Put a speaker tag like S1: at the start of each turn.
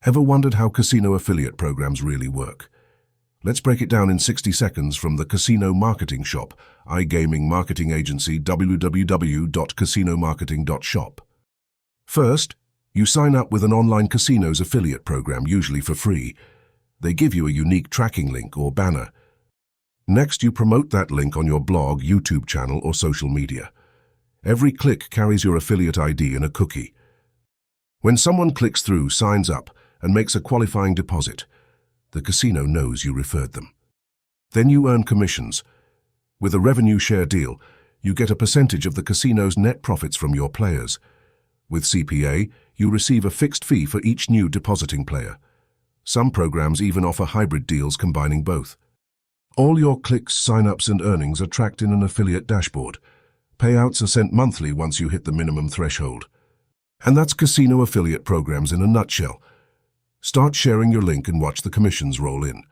S1: Ever wondered how casino affiliate programs really work? Let's break it down in 60 seconds from the Casino Marketing Shop, iGaming marketing agency www.casinomarketing.shop. First, you sign up with an online casino's affiliate program, usually for free. They give you a unique tracking link or banner. Next, you promote that link on your blog, YouTube channel, or social media. Every click carries your affiliate ID and a cookie. When someone clicks through, signs up, and makes a qualifying deposit, the casino knows you referred them. Then you earn commissions. With a revenue share deal, you get a percentage of the casino's net profits from your players. With CPA, you receive a fixed fee for each new depositing player. Some programs even offer hybrid deals combining both. All your clicks, sign-ups, and earnings are tracked in an affiliate dashboard. Payouts are sent monthly once you hit the minimum threshold. And that's casino affiliate programs in a nutshell. Start sharing your link and watch the commissions roll in.